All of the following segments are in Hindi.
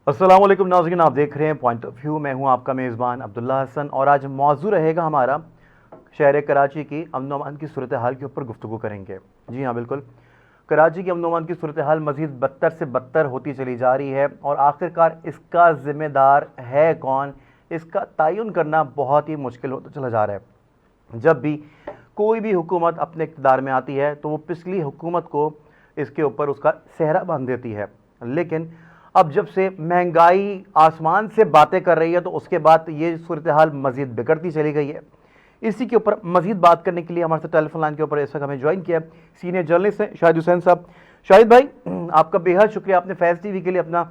अस्सलाम वालेकुम नाज़रीन, आप देख रहे हैं पॉइंट ऑफ व्यू। मैं हूं आपका मेज़बान अब्दुल्ला हसन और आज मौजू रहेगा हमारा शहर कराची की अमन व अमान की सूरत हाल के ऊपर गुफ्तगू करेंगे। जी हाँ, बिल्कुल। कराची की अमन व अमान की सूरत हाल मज़ीद बदतर से बदतर होती चली जा रही है और आखिरकार इसका ज़िम्मेदार है कौन, इसका तयन करना बहुत ही मुश्किल होता चला जा रहा है। जब भी कोई भी हुकूमत अपने इक़्तिदार में आती है तो वो पिछली हुकूमत को इसके ऊपर उसका सेहरा बांध देती है, लेकिन अब जब से महंगाई आसमान से बातें कर रही है तो उसके बाद ये सूरत हाल मज़ीद बिगड़ती चली गई है। इसी के ऊपर मज़ीद बात करने के लिए हमारे साथ टेलीफोन लाइन के ऊपर इस वक्त हमें ज्वाइन किया सीनियर जर्नलिस्ट हैं शाहिद हुसैन साहब। शाहिद भाई, आपका बेहद शुक्रिया, आपने फैज़ टीवी के लिए अपना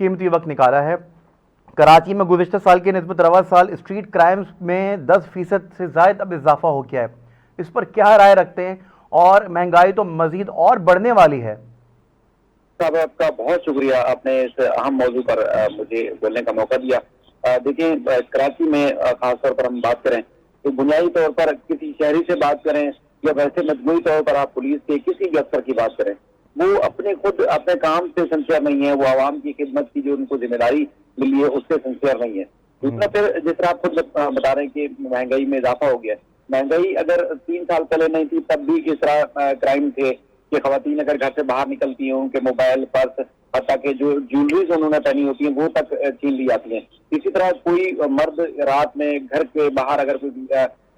कीमती वक्त निकाला है। कराची में गुज़िश्ता साल के निस्बत रवा साल स्ट्रीट क्राइम्स में 10% से ज़ायद अब इजाफा हो गया है। इस पर क्या राय रखते हैं, और महंगाई तो मज़ीद और बढ़ने वाली है। साहब, आपका बहुत शुक्रिया, आपने इस अहम मौजू पर मुझे बोलने का मौका दिया। देखिए, कराची में खासतौर पर हम बात करें तो बुनियादी तौर पर किसी शहरी से बात करें या वैसे मजमूई तौर पर आप पुलिस के किसी भी अफसर की बात करें, वो खुद अपने काम से सिंसियर नहीं है। वो आवाम की खिदमत की जो उनको जिम्मेदारी मिली है उससे सिंसियर नहीं है। दूसरा, फिर जिस तरह आप खुद बता रहे हैं कि महंगाई में इजाफा हो गया। महंगाई अगर 3 साल पहले नहीं थी तब भी इस तरह क्राइम थे कि खवातीन अगर घर से बाहर निकलती हैं उनके मोबाइल, पर्स, हत्ता के जो ज्वेलरीज उन्होंने पहनी होती है वो तक छीन ली जाती हैं। इसी तरह कोई मर्द रात में घर के बाहर अगर कोई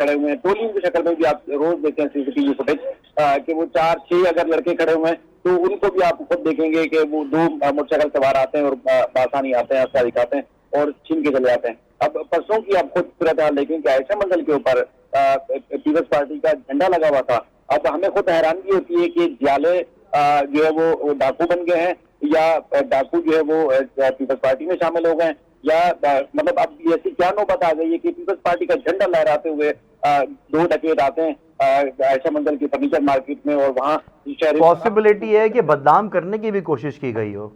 खड़े हुए हैं, टोलियों की शक्ल में भी आप रोज देखते हैं सीसीटीवी फुटेज कि वो 4-6 अगर लड़के खड़े हुए हैं तो उनको भी आप खुद देखेंगे कि वो 2 मोटरसाइकिल सवार आते हैं और बासानी आते हैं, हफ्ता दिखाते हैं और छीन के चले जाते हैं। अब परसों की आप खुद सूरत हाल देखें कि आयशा मंजिल के ऊपर पीपल्स पार्टी का झंडा लगा हुआ था। अब हमें खुद हैरानगी होती है कि जाले जो है वो डाकू बन गए हैं या डाकू जो है वो पीपल्स पार्टी में शामिल हो गए, या मतलब अब ऐसी क्या नौबत आ गई है कि पीपल्स पार्टी का झंडा लहराते हुए 2 डकैत आते हैं आयशा मंजिल की फर्नीचर मार्केट में और वहाँ पॉसिबिलिटी है कि बदनाम करने की भी कोशिश की गई हो।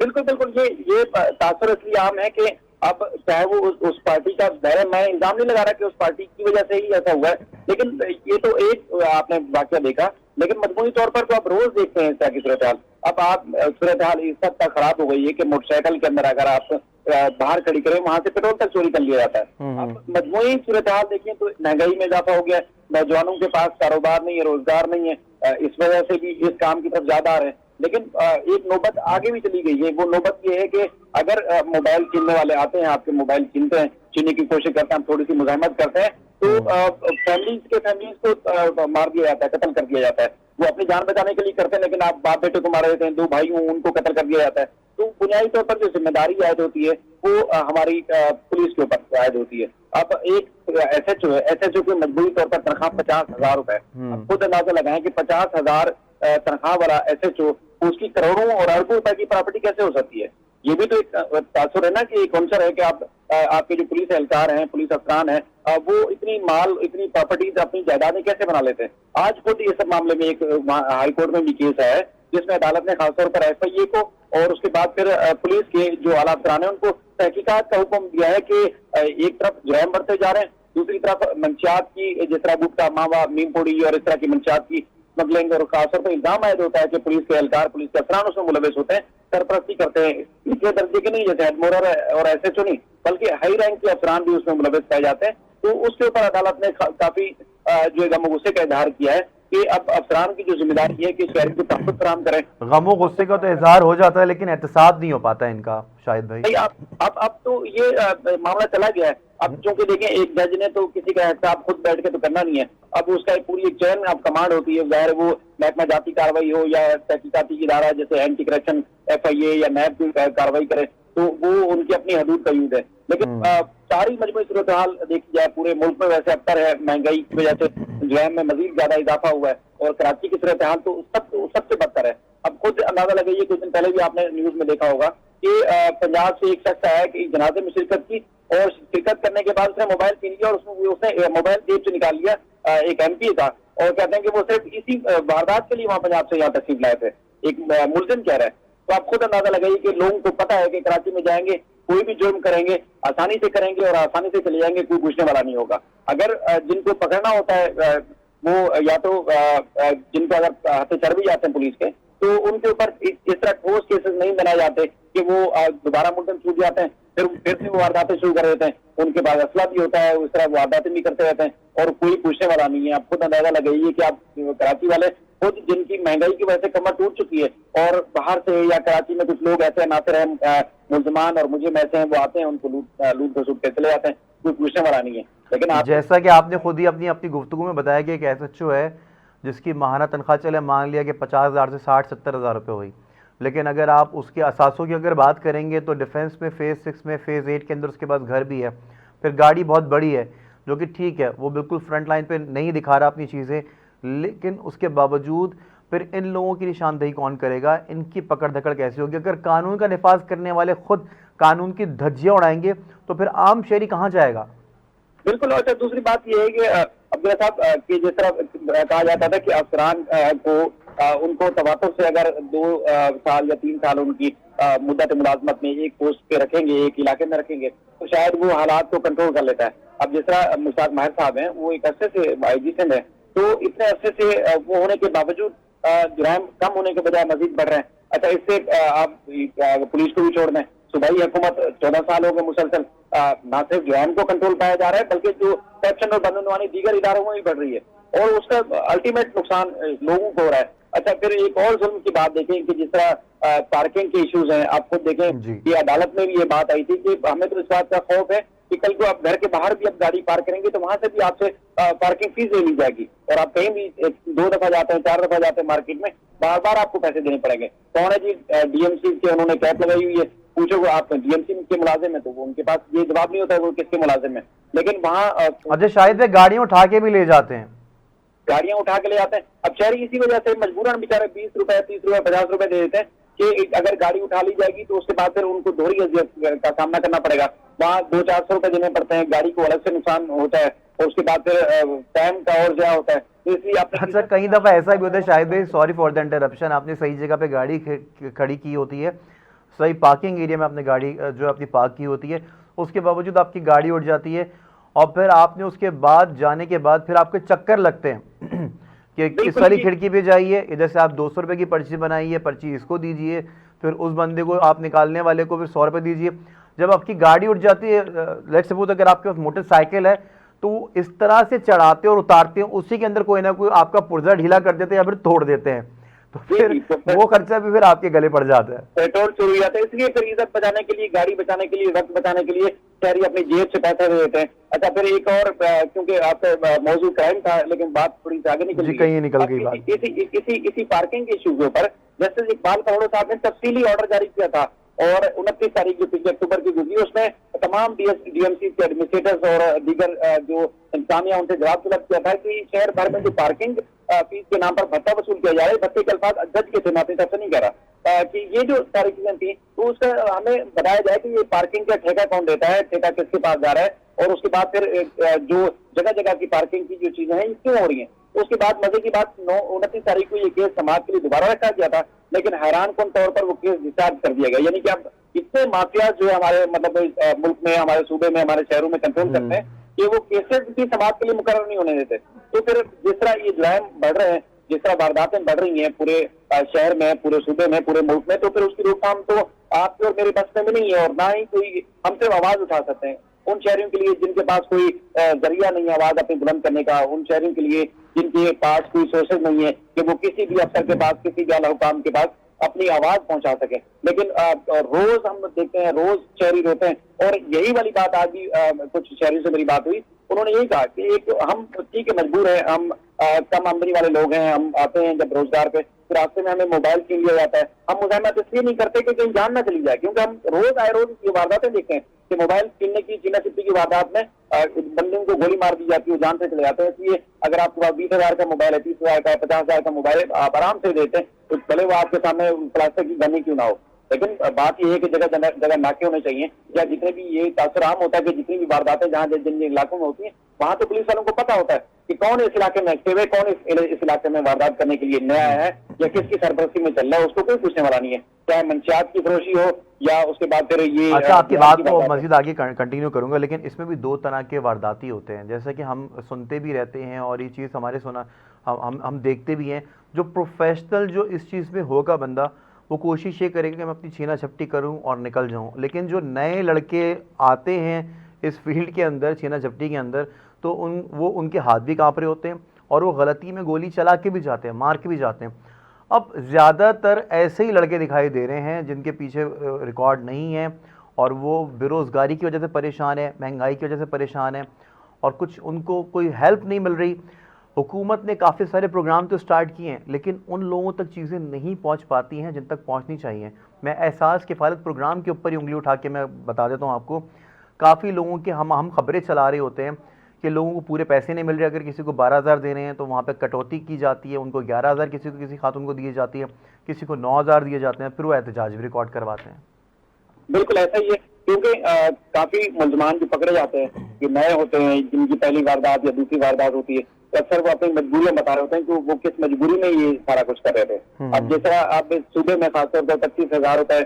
बिल्कुल बिल्कुल, ये तासर इसलिए आम है कि अब चाहे वो उस पार्टी का दायरा, मैं इल्जाम नहीं लगा रहा कि उस पार्टी की वजह से ही ऐसा हुआ है, लेकिन ये तो एक आपने वाकया देखा, लेकिन मजमूई तौर पर तो आप रोज देखते हैं इस तरह की सूरत हाल। अब आप सूरत हाल इस हद तक खराब हो गई है कि मोटरसाइकिल के अंदर अगर आप बाहर खड़ी करें वहां से पेट्रोल तक चोरी कर लिया जाता है। अब मजमूई सूरत हाल देखिए तो महंगाई में इजाफा हो गया, नौजवानों के पास कारोबार नहीं है, रोजगार नहीं है, इस वजह से भी इस काम की तरफ ज्यादा आ रहे हैं। लेकिन एक नौबत आगे भी चली गई है। वो नौबत ये है कि अगर मोबाइल छीनने वाले आते हैं, आपके मोबाइल छीनते हैं, छीनने की कोशिश करते हैं, थोड़ी सी मुजाहमत करते हैं तो फैमिलीज को मार दिया जाता है, कत्ल कर दिया जाता है। वो अपनी जान बचाने के लिए करते हैं, लेकिन आप बाप बेटे को मार देते हैं, 2 भाई हों उनको कत्ल कर दिया जाता है। तो बुनियादी तौर पर जो जिम्मेदारी आयद होती है वो हमारी पुलिस के ऊपर आयद होती है। अब एक एसएचओ है, एसएचओ की मजबूरी तौर पर तनख्वाह 50,000 रुपए। अब खुद अंदाजा लगाएं कि 50,000 तनख्वाह वाला एसएचओ, उसकी करोड़ों और अरबों रुपए की प्रॉपर्टी कैसे हो सकती है? ये भी तो एक तासुर है ना कि एक अंसर है कि आप आपके जो पुलिस एहलकार हैं, पुलिस अफसरान हैं, वो इतनी माल, इतनी प्रॉपर्टीज अपनी जायदादें कैसे बना लेते हैं। आज खुद ये सब मामले में एक हाईकोर्ट में भी केस है जिसमें अदालत ने खासतौर पर एफआईए को और उसके बाद फिर पुलिस के जो आला अफसरान है उनको तहकीकात का हुक्म दिया है कि एक तरफ जुर्म बढ़ते जा रहे हैं, दूसरी तरफ मंशियात की जिस तरह गुटखा, मावा, मीमपोड़ी और इस तरह की मंशियात की स्मगलिंग और खासतौर पर इल्जाम आयद होता है कि पुलिस के एहलकार, पुलिस के अफसरान उसमें मुलविस होते हैं, सरपरस्ती करते हैं। इसके दर्जे के नहीं, जैसे हेडमोरर और एसएचओ नहीं, बल्कि हाई रैंक के अफसरान भी उसमें मुलविस पाए जाते हैं। तो उसके ऊपर अदालत ने काफी जो गम गुस्से का इजहार किया है कि अब अफसरान की जो जिम्मेदारी है कि शहर को तहफ़्फ़ुज़ फराहम करें। गमो गुस्से का तो इजहार हो जाता है लेकिन एहतसाब नहीं हो पाता है इनका, शाहिद भाई। अब तो ये मामला चला गया है। अब चूंकि देखें, एक जज ने तो किसी का हिसाब खुद बैठ के तो करना नहीं है। अब उसका पूरी एक चेन ऑफ कमांड होती है, जाहिर वो महकमा जाती कार्रवाई हो या तहकीकाती इदारा जैसे एंटी करप्शन एफआईए या नैब की कार्रवाई करे, तो वो उनकी अपनी हदूद का यूज है। लेकिन सारी मजमूई सूरत हाल देखी जाए पूरे मुल्क में वैसे अबतर है, महंगाई की वजह से जुर्म में मजीद ज्यादा इजाफा हुआ है और कराची की सूरत हाल तो सबसे बदतर है। अब खुद अंदाजा लगाइए, कुछ दिन पहले भी आपने न्यूज में देखा होगा कि पंजाब से एक शख्स आया कि जनाजे में शिरकत की और शिरकत करने के बाद उसने मोबाइल छीन लिया और उसने मोबाइल जेब से निकाल लिया। एक एमपी था और कहते हैं कि वो सिर्फ इसी वारदात के लिए वहां पंजाब से यहाँ तशरीफ लाए थे, एक मुलजिम कह रहा है। तो आप खुद अंदाजा लगाइए कि लोगों को पता है कि कराची में जाएंगे, कोई भी जुर्म करेंगे आसानी से करेंगे और आसानी से चले जाएंगे, कोई पूछने वाला नहीं होगा। अगर जिनको पकड़ना होता है वो या तो जिनको अगर हथे चढ़ भी जाते हैं पुलिस के, तो उनके ऊपर इस तरह ठोस केसेस नहीं बनाए जाते कि वो दोबारा मुलतन छूट जाते हैं, फिर से वो वारदातें शुरू कर देते हैं। उनके पास असला भी होता है, उस तरह वारदातें भी करते रहते हैं और कोई पूछने वाला नहीं है। आप खुद अंदाजा लगाइए कि आप कराची वाले खुद जिनकी महंगाई की वजह से कमर टूट चुकी है और बाहर से या कराची में कुछ लोग ऐसे नासिर हैं मुल्जमान और मुझे ऐसे हैं, वो आते हैं, उनको लूट खसूट के चले जाते हैं, कोई पूछने वाला नहीं है। लेकिन आप जैसा कि आपने खुद ही अपनी अपनी गुफ्तगू में बताया कि एक एसएचओ है जिसकी माहाना तनख्वाह चले मान लिया कि 50,000 से 60-70,000 रुपये हुई, लेकिन अगर आप उसके असासों की अगर बात करेंगे तो डिफेंस में फेज़ 6 में फेज़ 8 के अंदर उसके पास घर भी है, फिर गाड़ी बहुत बड़ी है, जो कि ठीक है वो बिल्कुल फ्रंट लाइन पे नहीं दिखा रहा अपनी चीज़ें, लेकिन उसके बावजूद फिर इन लोगों की निशानदेही कौन करेगा, इनकी पकड़ धकड़ कैसे होगी? अगर कानून का निफाज करने वाले खुद कानून की धज्जियां उड़ाएंगे तो फिर आम शहरी कहाँ जाएगा? बिल्कुल। और दूसरी बात यह है कि अब्दुल्ला साहब कि जिस तरह कहा जाता था कि अफसरान को उनको तवातुर से अगर 2 साल या 3 साल उनकी मुद्दत मुलाजमत में एक पोस्ट पे रखेंगे, एक इलाके में रखेंगे, तो शायद वो हालात को कंट्रोल कर लेता है। अब जिस तरह मुश्ताक माहिर साहब हैं, वो एक अरसे से आईजी है, तो इतने अरसे से वो होने के बावजूद जुराइम कम होने के बजाय मजीद बढ़ रहे हैं। अच्छा, इससे आप पुलिस को भी छोड़ दें, सूबाई हुकूमत 14 साल हो गए मुसलसल ना सिर्फ जुराइम को कंट्रोल पाया जा रहा है बल्कि जो करप्शन और बदनवानी दीगर इदारों में भी बढ़ रही है और उसका अल्टीमेट नुकसान लोगों को हो रहा है। अच्छा, फिर एक और जुल्म की बात देखें कि जिस तरह पार्किंग के इश्यूज हैं, आप खुद देखें कि अदालत में भी ये बात आई थी कि हमें तो इस बात का खौफ है कि कल को आप घर के बाहर भी आप गाड़ी पार्क करेंगे तो वहां से भी आपसे पार्किंग फीस ले ली जाएगी और आप कहीं भी 2 दफा जाते हैं, 4 दफा जाते हैं मार्केट में, बार बार आपको पैसे देने पड़ेंगे। कौन है जी डीएमसी के उन्होंने कैप लगाई हुई है, पूछो आप डीएमसी के मुलाजिम है तो वो उनके पास ये जवाब नहीं होता है वो किसके मुलाजिम है। लेकिन वहाँ अच्छा, शायद वे गाड़ियां उठा के भी ले जाते हैं, गाड़ियां उठा के ले जाते हैं। अब शहरी इसी वजह से मजबूरन बेचारे 20 रुपए, 30 रुपए, 50 रुपए दे देते हैं कि अगर गाड़ी उठा ली जाएगी तो उसके बाद फिर उनको दोहरी अजियत का सामना करना पड़ेगा। वहाँ 200-400 रुपए देने पड़ते हैं, गाड़ी को अलग से नुकसान होता है और उसके बाद फिर टाइम का और ज्यादा होता है। तो इसलिए अच्छा, कई दफ़ा ऐसा भी होता है, शायद भाई सॉरी फॉर द इंटरप्शन, आपने सही जगह पे गाड़ी खड़ी की होती है, सही पार्किंग एरिया में आपने गाड़ी जो अपनी पार्क की होती है, उसके बावजूद आपकी गाड़ी उठ जाती है और फिर आपने उसके बाद जाने के बाद फिर आपके चक्कर लगते हैं कि किस वाली खिड़की पे जाइए, इधर से आप 200 रुपये की पर्ची बनाइए, पर्ची इसको दीजिए, फिर उस बंदे को आप निकालने वाले को फिर 100 रुपये दीजिए। जब आपकी गाड़ी उठ जाती है, लेट्स सपोज अगर आपके पास मोटरसाइकिल है तो इस तरह से चढ़ाते और उतारते हैं, उसी के अंदर कोई ना कोई आपका पुर्जा ढीला कर देते हैं या फिर तोड़ देते हैं, तो फिर वो खर्चा भी फिर आपके गले पड़ जाता है, पेट्रोल चोरी जाता है। इसलिए फिर इज्जत बचाने के लिए, गाड़ी बचाने के लिए, वक्त बचाने के लिए शहरी अपनी जेब से पैसे दे देते हैं। अच्छा, फिर एक और क्योंकि आपका मौजूद क्राइम था लेकिन बात थोड़ी सी आगे निकल गई, कहीं निकल गई बात। इसी पार्किंग के इश्यू के ऊपर जस्टिस इकबाल करोड़ साहब ने तफसीली ऑर्डर जारी किया था और 29 तारीख जो 5 अक्टूबर की गुजरी, उसमें तमाम डीएमसी के एडमिनिस्ट्रेटर्स और दीगर जो इंतजामिया उनसे जवाब तलब किया था कि शहर भर में जो पार्किंग फीस के नाम पर भत्ता वसूल किया जा रहा है, भत्ते के अल्फाज जज के थे, माफी तरफ से नहीं कह रहा कि ये जो सारी चीजें थी, तो उसका हमें बताया जाए कि ये पार्किंग का ठेका कौन देता है, ठेका किसके पास जा रहा है और उसके बाद फिर जो जगह जगह की पार्किंग की जो चीजें हैं ये क्यों हो रही हैं। तो उसके बाद मजे की बात 29 तारीख को ये केस समाज के लिए दोबारा रखा गया था, लेकिन हैरान कौन तौर पर वो केस डिस्चार्ज कर दिया गया। यानी कि अब इतने माफिया जो है हमारे मतलब मुल्क में, हमारे सूबे में, हमारे शहरों में कंट्रोल करते हैं कि वो केसेस भी समाज के लिए मुकर्रर नहीं होने देते। तो फिर जिस तरह ये जुराइम बढ़ रहे हैं, जिस तरह वारदातें बढ़ रही हैं पूरे शहर में, पूरे सूबे में, पूरे मुल्क में, तो फिर उसकी रोकथाम तो आपके और मेरे बस में भी नहीं है और ना ही कोई हम सिर्फ आवाज उठा सकते हैं उन शहरियों के लिए जिनके पास कोई जरिया नहीं है आवाज अपनी बुलंद करने का, उन शहरियों के लिए जिनके पास कोई सोर्सेज नहीं है कि वो किसी भी अफसर के पास, किसी भी आला हुकाम के पास अपनी आवाज पहुंचा सके। लेकिन रोज हम देखते हैं, रोज शहरी रोते हैं और यही वाली बात आज भी कुछ शहरियों से मेरी बात हुई, उन्होंने यही कहा कि एक हम ठीक है मजबूर हैं, हम कम आमदनी वाले लोग हैं, हम आते हैं जब रोजगार पे तो रास्ते में हमें मोबाइल छीन लिया जाता है, हम मुजाहमत इसलिए नहीं करते कि कहीं जान ना चली जाए, क्योंकि हम रोज आए रोज ये वारदातें देखते हैं कि मोबाइल छीनने की, चीना चिप्पी की वारदात में बंदे को गोली मार दी जाती है, जान से चले जाते हैं। इसलिए अगर आपके पास 20,000 का मोबाइल है, 30,000 का है, 50,000 का मोबाइल है, आप आराम से देते हैं, तो भले वो आपके सामने प्लास्टिक की गनी क्यों ना हो। लेकिन बात यह है कि जगह जगह नाके होने चाहिए, या जितने भी ये तासर आम होता है कि जितनी भी वारदातें जहाँ जिन इलाकों में होती हैं वहां तो पुलिस वालों को पता होता है कि कौन इस इलाके में एक्टिव है, कौन इस इलाके में वारदात करने के लिए नया है या किसकी सरपरस्ती में चल रहा है, उसको कोई पूछने वाला नहीं है, चाहे मंशियात की फरोशी हो या उसके बाद फिर ये। अच्छा, आपकी बात को मजीद आगे कंटिन्यू करूंगा, लेकिन इसमें भी 2 तरह के वारदाती होते हैं, जैसे कि हम सुनते भी रहते हैं और ये चीज़ हमारे हम देखते भी हैं, जो प्रोफेशनल जो इस चीज़ में होगा बंदा, वो कोशिश ये करेगा कि मैं अपनी छीना झपटी करूं और निकल जाऊं। लेकिन जो नए लड़के आते हैं इस फील्ड के अंदर, छीना झपटी के अंदर, तो उनके हाथ भी काँप रहे होते हैं और वो गलती में गोली चला के भी जाते हैं, मार के भी जाते हैं। अब ज़्यादातर ऐसे ही लड़के दिखाई दे रहे हैं जिनके पीछे रिकॉर्ड नहीं है और वो बेरोज़गारी की वजह से परेशान है, महंगाई की वजह से परेशान है और कुछ उनको कोई हेल्प नहीं मिल रही। हुकूमत ने काफ़ी सारे प्रोग्राम तो स्टार्ट किए हैं, लेकिन उन लोगों तक चीज़ें नहीं पहुंच पाती हैं जिन तक पहुंचनी चाहिए। मैं एहसास किफ़ालत प्रोग्राम के ऊपर ही उंगली उठा के मैं बता देता हूं आपको, काफ़ी लोगों के हम खबरें चला रहे होते हैं कि लोगों को पूरे पैसे नहीं मिल रहे। अगर किसी को 12,000 देने हैं तो वहाँ पे कटौती की जाती है, उनको 11,000 किसी खातून को दिए जाती है, किसी को 9,000 दिए जाते हैं, फिर वो एहतजाज भी रिकॉर्ड करवाते हैं। बिल्कुल ऐसा ही है, क्योंकि काफी मुलजमान जो पकड़े जाते हैं, जो नए होते हैं, जिनकी पहली वारदात या दूसरी वारदात होती है, तो अक्सर वो अपनी मजबूरियां बता रहे होते हैं कि वो किस मजबूरी में ये सारा कुछ कर रहे थे। अब जैसा आप सूबे में खासतौर पर 25,000 रुपए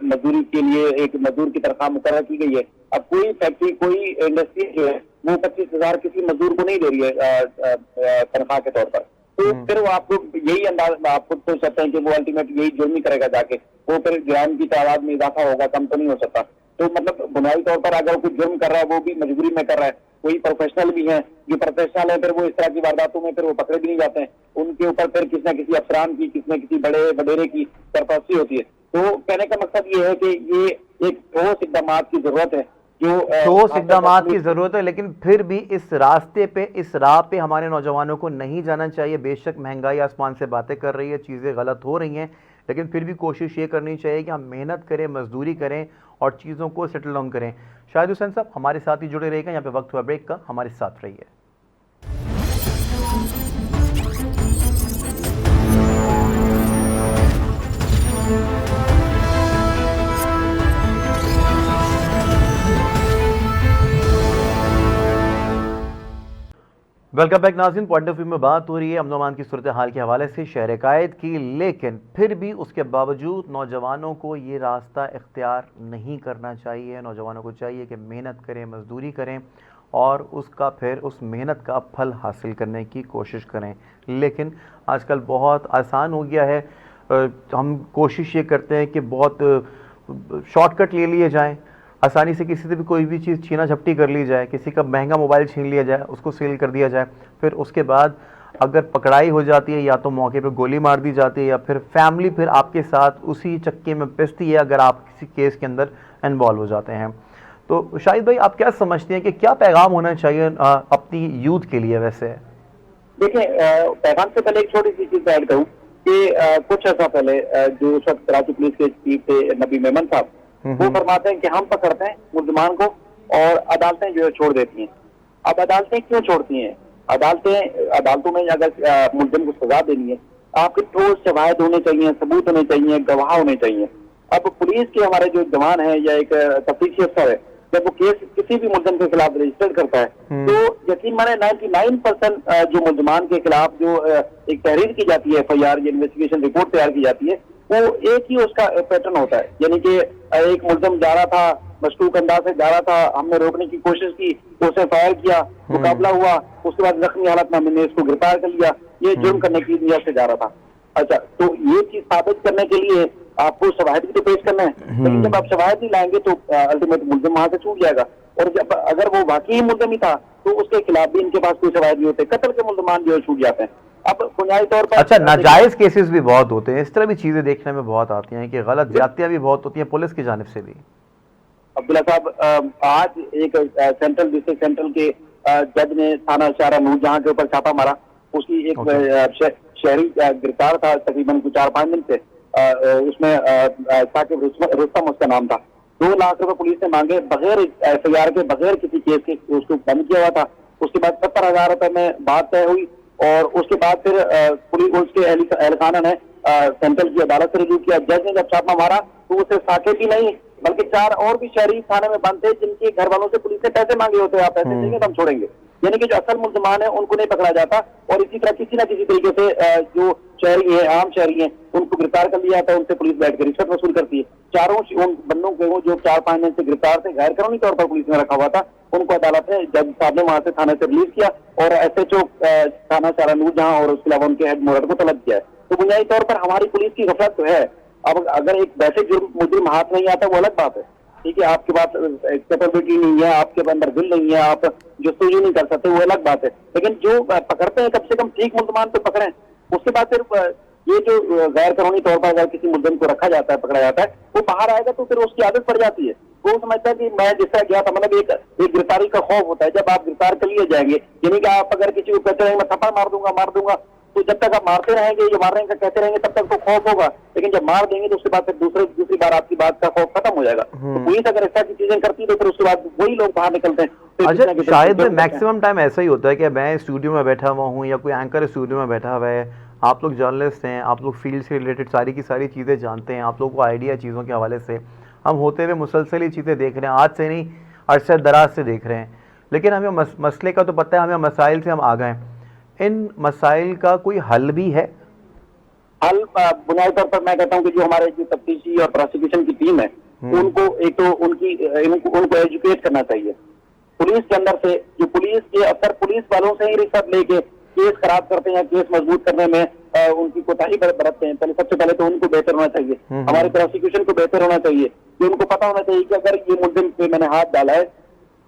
मजदूरी के लिए एक मजदूर की तनख्वाह मुकर्रर की गई है। अब कोई फैक्ट्री, कोई इंडस्ट्री जो है वो 25,000 किसी मजदूर को नहीं दे रही है तनख्वाह के तौर पर। तो फिर वो आपको यही अंदाज आप खुद सोच सकते हैं कि वो अल्टीमेट यही जुर्म ही करेगा जाके, वो फिर जुर्म की तादाद में इजाफा होगा, कम तो नहीं हो सकता। तो मतलब बुनियादी तौर पर अगर कोई जुर्म कर रहा है वो भी मजबूरी में कर रहा है। कोई प्रोफेशनल भी हैं, जो प्रोफेशनल है फिर वो इस तरह की वारदातों में फिर वो पकड़े भी नहीं जाते हैं। उनके ऊपर फिर किसी न किसी अफसरान की, किसी न किसी बड़े वडेरे की सरपरस्ती होती है। तो कहने का मकसद ये है कि ये एक ठोस इकदाम की जरूरत है, जो ठोस इकदाम की जरूरत है। लेकिन फिर भी इस रास्ते पे, इस राह पे हमारे नौजवानों को नहीं जाना चाहिए। बेशक महंगाई आसमान से बातें कर रही है, चीज़ें गलत हो रही हैं, लेकिन फिर भी कोशिश ये करनी चाहिए कि हम मेहनत करें, मजदूरी करें और चीज़ों को सेटल डाउन करें। शाहिद हुसैन साहब हमारे साथ ही जुड़े रहेगा, यहाँ पे वक्त हुआ ब्रेक का, हमारे साथ रहिए। वेलकम बैक नाज़रीन। पॉइंट ऑफ व्यू में बात हो रही है अमन-ओ-अमान की सूरत हाल के हवाले से, शहर कायद की, लेकिन फिर भी उसके बावजूद नौजवानों को ये रास्ता इख्तियार नहीं करना चाहिए। नौजवानों को चाहिए कि मेहनत करें, मजदूरी करें और उसका फिर उस मेहनत का फल हासिल करने की कोशिश करें। लेकिन आजकल बहुत आसान हो गया है, हम कोशिश ये करते हैं कि बहुत शॉर्टकट ले लिए जाएँ, आसानी से किसी से भी कोई भी चीज़ छीना झपटी कर ली जाए, किसी का महंगा मोबाइल छीन लिया जाए, उसको सेल कर दिया जाए, फिर उसके बाद अगर पकड़ाई हो जाती है या तो मौके पे गोली मार दी जाती है या फिर फैमिली फिर आपके साथ उसी चक्के में पिसती है अगर आप किसी केस के अंदर इन्वॉल्व हो जाते हैं। तो शाहिद भाई, आप क्या समझते हैं कि क्या पैगाम होना चाहिए अपनी यूथ के लिए? वैसे देखिए, पैगाम से पहले एक छोटी सी चीज ऐड करूँ कि कुछ ऐसा पहले जो उस वक्त कराची पुलिस के चीफ थे नबी मेमन साहब, वो फरमाते हैं कि हम पकड़ते हैं मुलजमान को और अदालतें जो है छोड़ देती हैं। अब अदालतें क्यों छोड़ती हैं? अदालतों में अगर मुलजिम को सजा देनी है, आपके ठोस शवाहिद होने चाहिए, सबूत होने चाहिए, गवाह होने चाहिए। अब पुलिस के हमारे जो जवान है या एक तफ्तीशी अफसर है, जब वो केस किसी भी मुलजिम के खिलाफ रजिस्टर करता है तो यकीन माने 99% जो मुलजमान के खिलाफ जो एक तहरीर की जाती है, FIR या इन्वेस्टिगेशन रिपोर्ट तैयार की जाती है, वो एक ही उसका पैटर्न होता है। यानी कि एक मुलजिम जा रहा था, मशकूक अंदाज से जा रहा था, हमने रोकने की कोशिश की, उसे फायर किया, मुकाबला हुआ, उसके बाद जख्मी हालत में हमने इसको गिरफ्तार कर लिया, ये जुर्म करने की नीयत से जा रहा था। अच्छा, तो ये चीज साबित करने के लिए आपको शवाहिद भी तो पेश करना है, लेकिन जब आप शवाहिद नहीं लाएंगे तो अल्टीमेट मुलजिम वहां से छूट जाएगा। और जब अगर वो वाकई मुलजिम ही था तो उसके खिलाफ भी इनके पास कोई शवाहिद नहीं होते, कत्ल के मुलजमान जो छूट जाते हैं। अब बुनियादी तौर पर अच्छा, नाजायज केसेस भी बहुत होते हैं, इस तरह भी चीजें देखने में बहुत आती हैं कि गलत ज्यादतियां भी बहुत होती हैं पुलिस की जानिब से भी। अब्दुल्ला साहब, आज एक सेंट्रल डिस्ट्रिक्ट सेंट्रल के जज ने थाना इशारा नूरजहां के ऊपर छापा मारा। उसकी एक शहरी गिरफ्तार था तकरीबन 4-5 दिन से, उसमें साकिब रुस्तम उसका नाम था। 2 लाख रुपए पुलिस ने मांगे बगैर FIR के, बगैर किसी केस के, उसको बंद किया हुआ था। उसके बाद 70,000 रुपए में बात तय हुई और उसके बाद फिर पुलिस उसके एहलखाना ने सेंट्रल की अदालत से रिव्यू किया। जज ने जब छापा मारा तो उसे साकिब ही नहीं बल्कि 4 और भी शहरी थाने में बंद थे जिनके घर वालों से पुलिस ने पैसे मांगे होते, आप पैसे देंगे तो हम छोड़ेंगे। यानी कि जो असल मुल्ज़िमान है उनको नहीं पकड़ा जाता, और इसी तरह किसी न किसी तरीके से जो शहरी है, आम शहरी है, उनको गिरफ्तार कर लिया जाता है, उनसे पुलिस बैठ कर रिश्वत वसूल करती है। चारों उन बंदों को वो जो 4-5 दिन से गिरफ्तार थे, गैर कानूनी तौर पर पुलिस ने रखा हुआ था, उनको अदालत ने, जज साहब ने वहां से थाने से रिलीज किया और SHO थाना सारानूर जहां और उसके अलावा उनके हेड मोरड को तलब किया है। तो बुनियादी तौर पर हमारी पुलिस की गफलत तो है। अब अगर एक वैसे जुर्म मुजरिम हाथ नहीं आता वो अलग बात है, ठीक है, आपके पास कैपेबिलिटी नहीं है, आपके अंदर दिल नहीं है, आप जस्तुजू नहीं कर सकते, वो अलग बात है। लेकिन जो पकड़ते हैं कम से कम ठीक मुल्ज़िमान तो पकड़ें। उसके बाद फिर ये जो गैर कानूनी तौर पर अगर किसी मुल्ज़िम को रखा जाता है, पकड़ा जाता है, वो बाहर आएगा तो फिर उसकी आदत पड़ जाती है। वो समझता है कि मैं जिस तरह गया था, मतलब एक गिरफ्तारी का खौफ होता है। जब आप गिरफ्तार कर लिए जाएंगे, यानी कि आप अगर किसी को कहते रहेंगे मैं थप्पड़ मार दूंगा, तो जब तक आप मारते रहेंगे, ये मारने का कहते रहेंगे, तब तक तो खौफ होगा। लेकिन जब मार देंगे तो उसके बाद फिर दूसरी बार आपकी बात का खौफ खत्म हो जाएगा। तो पुलिस अगर ऐसा की चीजें करती है तो फिर उसके बाद वही लोग बाहर निकलते हैं। फिर अच्छा, किसी न किसी शायद जुर्म करते हैं। मैक्सिमम टाइम ऐसा ही होता है कि मैं स्टूडियो में बैठा हुआ हूँ या कोई एंकर स्टूडियो में बैठा हुआ है, आप लोग जर्नलिस्ट हैं, आप लोग फील्ड से रिलेटेड सारी की सारी चीज़ें जानते हैं, आप लोगों को आइडिया चीज़ों के हवाले से, हम होते हुए मुसलसल ही चीज़ें देख रहे हैं, आज से नहीं अरसे दराज से देख रहे हैं, लेकिन हमें मसले का तो पता है, हमें मसाइल से हम आ गए हैं। इन मसाइल का कोई हल भी है? हल बुनियादी तौर पर मैं कहता हूँ कि जो हमारे जो तफ्तीशी और प्रोसिक्यूशन की टीम है, उनको एक तो उनको एजुकेट करना चाहिए। पुलिस के अंदर से जो पुलिस के अफसर पुलिस वालों से ही रिश्वत लेके केस खराब करते हैं, केस मजबूत करने में उनकी कोताही बरतते हैं। सबसे पहले तो उनको बेहतर होना चाहिए, हमारे प्रोसिक्यूशन को बेहतर होना चाहिए कि उनको पता होना चाहिए कि अगर ये मुल्जिम पे मैंने हाथ डाला है,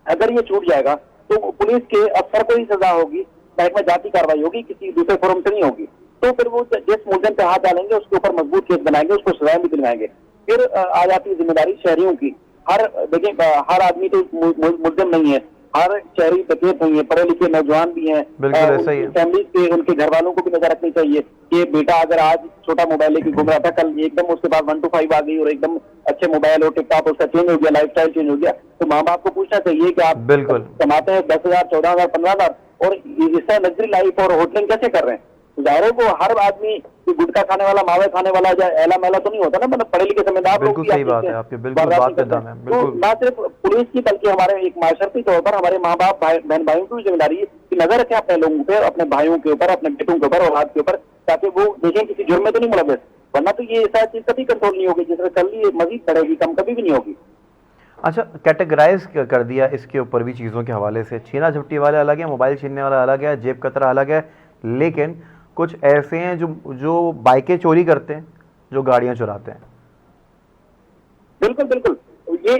अगर ये छूट जाएगा तो पुलिस के अफसर को ही सजा होगी, महकमा जाती कार्रवाई होगी, किसी दूसरे फोरम से नहीं होगी। तो फिर वो जिस मुल्जिम पे हाथ डालेंगे उसके ऊपर मजबूत केस बनाएंगे, उसको सजाएं भी दिलवाएंगे। फिर आ जाती है जिम्मेदारी शहरियों की। देखिए हर आदमी तो मुल्जिम नहीं है, हर शहरी डकैत नहीं है, पढ़े लिखे नौजवान भी हैं, बिल्कुल ऐसा ही है। फैमिली पे उनके घर वालों को भी नजर रखनी चाहिए कि बेटा अगर आज छोटा मोबाइल लेके घूम रहा था, कल एकदम उसके बाद 1 to 5 आ गई और एकदम अच्छे मोबाइल और टिकटॉप उसका चेंज हो गया, लाइफस्टाइल चेंज हो गया, तो माँ बाप को पूछना चाहिए कि आप बिल्कुल कमाते हैं 10,000, 14,000, 15,000 और इस तरह लग्जरी लाइफ और होटलिंग कैसे कर रहे हैं? जाहिर है वो हर आदमी गुटखा खाने वाला, मावे खाने वाला या एला मेला तो नहीं होता ना, मतलब पढ़े लिखे समझदार लोग बिल्कुल भी सही आप बात देखते है हैं, आपकी, बिल्कुल बर्बाद बात नहीं पे करते दम है, हैं। बिल्कुल। तो ना सिर्फ पुलिस की बल्कि हमारे एक माशरती तौर पर हमारे माँ बाप बहन भाइयों की भी जिम्मेदारी है कि नजर रखें अपने लोगों पे, अपने भाइयों के ऊपर, अपने बेटों के ऊपर, औलाद के ऊपर, ताकि वो देखें किसी जुर्म में तो नहीं मुलव्वस, वरना तो ये ऐसा चीज कभी कंट्रोल नहीं होगी, जिस तरह चल रही है मजीद बढ़ेगी, कम कभी भी नहीं होगी। अच्छा, कैटेगराइज कर दिया इसके ऊपर भी चीज़ों के हवाले से, छीना झपटी वाले अलग है, मोबाइल छीनने वाला अलग है, जेब कतरा अलग है, लेकिन कुछ ऐसे हैं जो बाइकें चोरी करते हैं, जो गाड़ियां चुराते हैं। बिल्कुल बिल्कुल, ये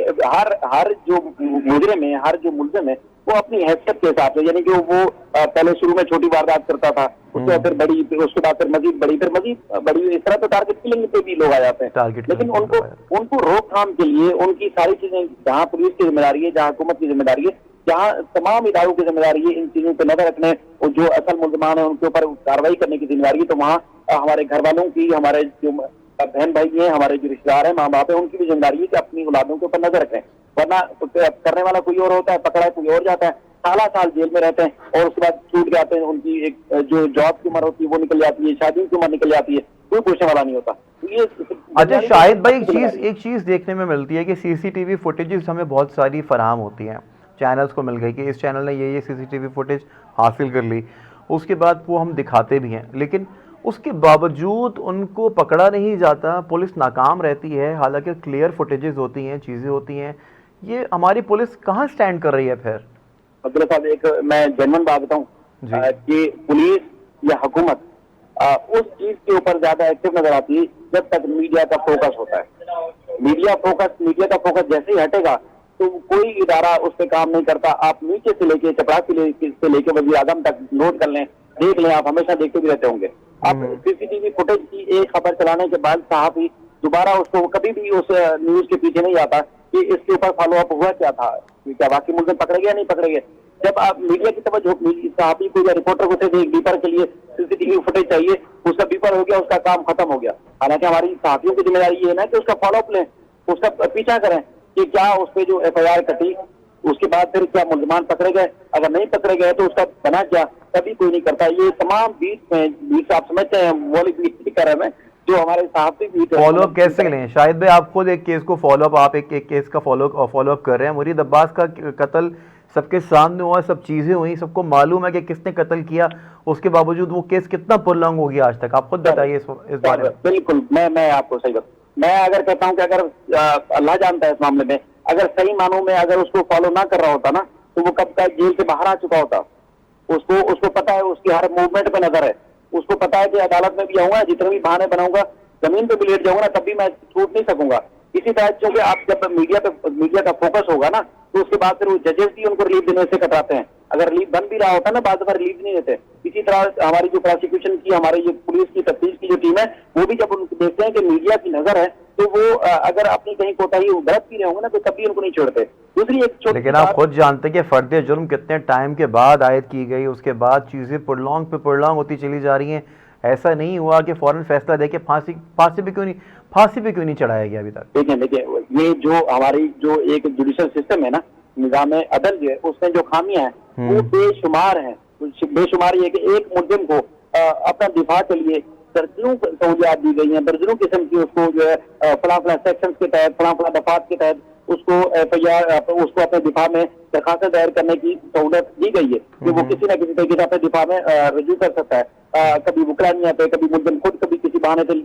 हर जो मुजरिम है, हर जो मुल्जिम है, वो अपनी हैसियत के हिसाब से, यानी कि वो पहले शुरू में छोटी वारदात करता था, उसके बाद फिर बड़ी, फिर उसके बाद फिर मजीद बड़ी, इस तरह तो टारगेट किलिंग पे भी लोग आ जाते हैं। लेकिन उनको रोकथाम के लिए उनकी सारी चीजें, जहाँ पुलिस की जिम्मेदारी है, जहाँ हुकूमत की जिम्मेदारी है, जहाँ तमाम इदारों की जिम्मेदारी है इन चीजों पर नजर रखने और जो असल मुल्जिमान है उनके ऊपर कार्रवाई करने की जिम्मेदारी है, तो वहाँ हमारे घर वालों की, हमारे जो बहन भाई हैं, हमारे जो रिश्तेदार हैं, माँ बाप है, उनकी भी जिम्मेदारी है कि अपनी औलादों के ऊपर नजर रखें। वरना करने वाला कोई और होता है, पकड़ा कोई और जाता है, साल जेल में रहते हैं और उसके बाद छूट जाते हैं, उनकी एक जो जॉब की उम्र होती है वो निकल जाती है, शादी की उम्र निकल जाती है, कोई पूछने वाला नहीं होता। तो ये अच्छा शाहिद भाई, एक चीज़ देखने में मिलती है कि सीसीटीवी फुटेजेस हमें बहुत सारी फराहम होती हैं, चैनल्स को मिल गई कि इस चैनल ने ये सीसीटीवी फुटेज हासिल कर ली, उसके बाद वो हम दिखाते भी हैं, लेकिन उसके बावजूद उनको पकड़ा नहीं जाता, पुलिस नाकाम रहती है, हालांकि क्लियर फुटेजेस होती हैं, चीज़ें होती हैं। ये हमारी पुलिस कहाँ स्टैंड कर रही है फिर? अब्दुल्ला साहब, एक मैं जेन्युइन बात बताऊं कि पुलिस या हुकूमत उस चीज के ऊपर ज्यादा एक्टिव नजर आती है जब तक मीडिया का फोकस होता है। मीडिया का फोकस जैसे ही हटेगा तो कोई इदारा उस पर काम नहीं करता। आप नीचे से लेके चपरासी से लेके वज़ीर आज़म तक नोट कर लें, देख लें, आप हमेशा देखते भी रहते होंगे। अब सीसीटीवी फुटेज की एक खबर चलाने के बाद सहाफ़ी दोबारा उसको कभी भी उस न्यूज के पीछे नहीं आता कि इसके ऊपर फॉलो अप हुआ क्या था, क्या वाकई मुल्जिम पकड़े गए या नहीं पकड़े गए। जब आप मीडिया की तवज्जो सहाफ़ी को या रिपोर्टर को सिर्फ एक बीपर के लिए सीसीटीवी फुटेज चाहिए, उसका बीपर हो गया, उसका काम खत्म हो गया। हालांकि हमारी सहाफ़ियों की जिम्मेदारी ये है ना कि उसका फॉलो अप लें, उसका पीछा करें कि क्या उस पर जो FIR कटी, उसके बाद फिर क्या मुल्जिमान पकड़े गए, अगर नहीं पकड़े गए तो उसका बना क्या, कभी कोई नहीं करता। ये तमाम बीट आप समझते हैं, वो बीट कर रहे हैं जो हमारे सहाफ़ी बीट। फॉलो अप कैसे लें? शाहिद भाई, आप खुद एक केस को फॉलो अप, आप एक केस का फॉलो अप कर रहे हैं। मुरीद अब्बास का कत्ल सबके सामने हुआ, सब चीज़ें हुई, सबको मालूम है कि किसने कत्ल किया, उसके बावजूद वो केस कितना पुरलॉन्ग हो गया आज तक। आप खुद बताइए इस बारे में। बिल्कुल, मैं आपको सही बताऊं, मैं अगर कहता हूं कि अगर अल्लाह जानता है इस मामले में, अगर सही मानों में अगर उसको फॉलो ना कर रहा होता ना, तो वो कब का जेल से बाहर आ चुका होता। उसको उसको पता है, उसकी हर मूवमेंट पे नजर है, उसको पता है कि अदालत में भी आऊंगा, जितने भी बहाने बनाऊंगा, जमीन पे भी लेट जाऊंगा ना, तब भी मैं छूट नहीं सकूंगा। इसी तरह क्योंकि आप जब मीडिया का फोकस होगा ना, तो उसके बाद फिर वो जजेस भी उनको रिलीफ देने से कतराते हैं। अगर रिलीफ बन भी रहा होता है ना, बाद में रिलीफ नहीं देते। इसी तरह हमारी जो प्रोसिक्यूशन की, हमारी जो पुलिस की तफ्तीश की जो टीम है, वो भी जब उनको देखते हैं कि मीडिया की नजर है, तो वो अगर अपनी कहीं कोताही गलत भी रहे होंगे ना, तो कभी उनको नहीं छोड़ते। दूसरी एक छोटी लेकिन आप खुद जानते हैं कि फर्द जुर्म कितने टाइम के बाद आयद की गई, उसके बाद चीज़ें पुरलॉन्ग पे पुरलॉन्ग होती चली जा रही हैं। ऐसा नहीं हुआ कि फौरन फैसला देके फांसी पे क्यों नहीं चढ़ाया गया अभी तक। देखिए, ये जो हमारी जो एक जुडिशल सिस्टम है ना, निजाम अदल जो है, उसमें जो खामियां हैं वो बेशुमार हैं। बेशुमार ये कि एक मुलजिम को अपना दिफा के लिए दर्जनों सहूलियात दी गई हैं, दर्जनों किस्म की उसको जो है फला फला सेक्शन के तहत, फला फला दफात के तहत उसको FIR, उसको अपने दिफा में दरखास्तें दायर करने की सहूलत दी गई है कि वो किसी न किसी तरीके से अपने दिफा में रजू कर सकता है। कभी वकला नहीं आते, कभी मुलजिम खुद कभी किसी बहाने से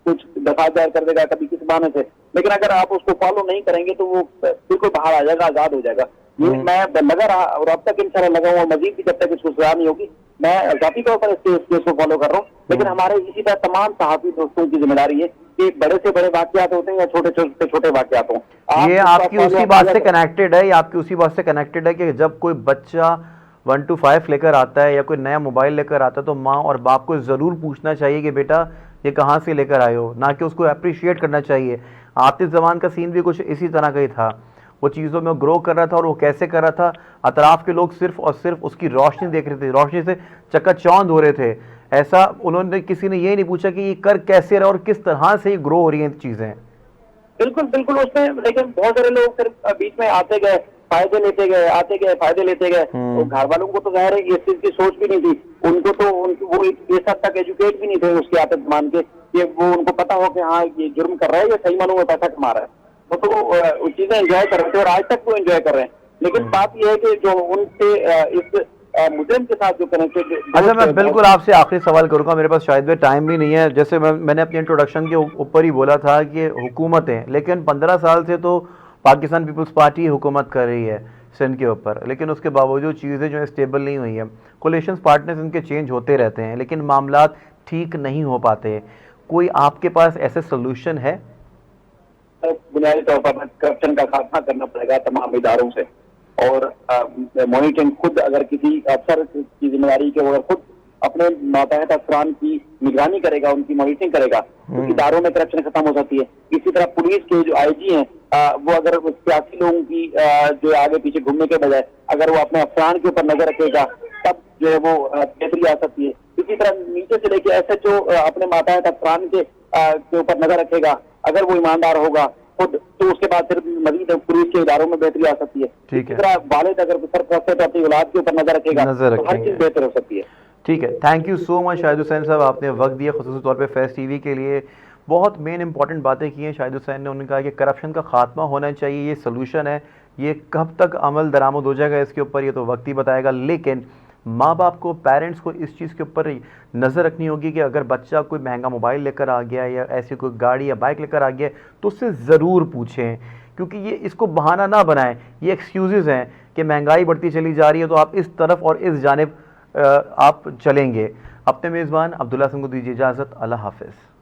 कुछ दरखास्त दायर कर देगा, कभी किसी बहाने से। लेकिन अगर आप उसको फॉलो नहीं करेंगे तो वो बिल्कुल बाहर आ जाएगा, आजाद हो जाएगा। ये मैं लगा रहा और अब तक इंशाल्लाह लगा हुआ, मजीद भी जब तक इसको सजा नहीं होगी, मैं जाती तौर पर इस केस को फॉलो कर रहा हूँ। लेकिन हमारे इसी तरह तमाम सहाफी दोस्तों की जिम्मेदारी है कि बड़े से बड़े वाकयात होते हैं या छोटे से छोटे वाकयात हों, ये आपकी उसी बात से कनेक्टेड है, ये आपकी उसी बात से कनेक्टेड है कि जब कोई बच्चा 1 to 5 लेकर आता है या कोई नया मोबाइल लेकर आता है, तो माँ और बाप को ज़रूर पूछना चाहिए कि बेटा ये कहाँ से लेकर आए हो, ना कि उसको अप्रिशिएट करना चाहिए। आतिफ जमान का सीन भी कुछ इसी तरह का ही था। वो चीज़ों में ग्रो कर रहा था और वो कैसे कर रहा था, अतराफ़ के लोग सिर्फ और सिर्फ उसकी रोशनी देख रहे थे, रोशनी से चकाचौंध हो रहे थे। ऐसा उन्होंने, किसी ने ये नहीं पूछा कि ये कर कैसे रहा और किस तरह से ये ग्रो हो रही हैं चीज़ें। बिल्कुल बिल्कुल, उसमें लेकिन बहुत सारे लोग सिर्फ बीच में आते गए, फायदे लेते गए, आते गए, फायदे लेते गए। तो घर वालों को तो जाहिर है इस चीज की सोच भी नहीं थी, उनको तो वो इस हद तक एजुकेट भी नहीं थे उसकी आदत मान के कि वो उनको पता हो कि हाँ ये जुर्म कर रहा है, ये सही मानों में पैसा कमा रहा है। वो चीजें एंजॉय कर रहे थे और आज तक वो एंजॉय कर रहे हैं। लेकिन बात यह है कि जो उनसे इस मुजरिम के साथ जो कनेक्टेड। अच्छा, मैं बिल्कुल आपसे आखिरी सवाल करूंगा, मेरे पास शायद में टाइम भी नहीं है। जैसे मैंने अपने इंट्रोडक्शन के ऊपर ही बोला था कि हुकूमतें, लेकिन 15 साल से तो पाकिस्तान पीपल्स पार्टी हुकूमत कर रही है सिंध के ऊपर, लेकिन उसके बावजूद चीज़ें जो है स्टेबल नहीं हुई है। कोलिशंस पार्टनर्स इनके चेंज होते रहते हैं, लेकिन मामला ठीक नहीं हो पाते। कोई आपके पास ऐसे सोल्यूशन है? बुनियादी तौर पर करप्शन का खात्मा करना पड़ेगा तमाम इदारों से, और मॉनिटरिंग खुद अगर किसी अफसर की जिम्मेदारी के अगर खुद अपने मातहत अफसरान की निगरानी करेगा, उनकी मॉनिटरिंग करेगा, तो इदारों में करप्शन खत्म हो सकती है। इसी तरह पुलिस के जो IG हैं, वो अगर सियासी लोगों की जो आगे पीछे घूमने के बजाय अगर वो अपने अफसरान के ऊपर नजर रखेगा, तब जो है वो बेहतरी आ सकती है। इसी तरह नीचे से लेके SHO अपने मातहत अफसरान के ऊपर नजर रखेगा, अगर वो ईमानदार होगा खुद, तो उसके बाद फिर मजीद पुलिस के इदारों में बेहतरी आ सकती है। ठीक है। इसी तरह वालिद अगर सरपरस्त है तो अपनी औलाद के ऊपर नजर रखेगा, तो हर चीज बेहतर हो सकती है। ठीक है, thank you so much Shahid Hussain साहब, आपने वक्त दिया ख़ुसूसी तौर पे फेस TV के लिए। बहुत मेन इंपॉर्टेंट बातें की हैं शाहिद हुसैन ने। उन्होंने कहा कि करप्शन का खात्मा होना चाहिए, ये सोल्यूशन है। ये कब तक अमल दरामद हो जाएगा इसके ऊपर ये तो वक्त ही बताएगा, लेकिन माँ बाप को, पेरेंट्स को इस चीज़ के ऊपर नज़र रखनी होगी कि अगर बच्चा कोई महंगा मोबाइल लेकर आ गया या ऐसी कोई गाड़ी या बाइक लेकर आ गया तो उससे ज़रूर पूछें, क्योंकि ये इसको बहाना ना बनाएं। ये एक्सक्यूज़ हैं कि महंगाई बढ़ती चली जा रही है तो आप इस तरफ और इस जानिब आप चलेंगे। अपने मेज़बान अब्दुल्ला हसन को दीजिए इजाज़त। अल्लाह हाफ़िज़।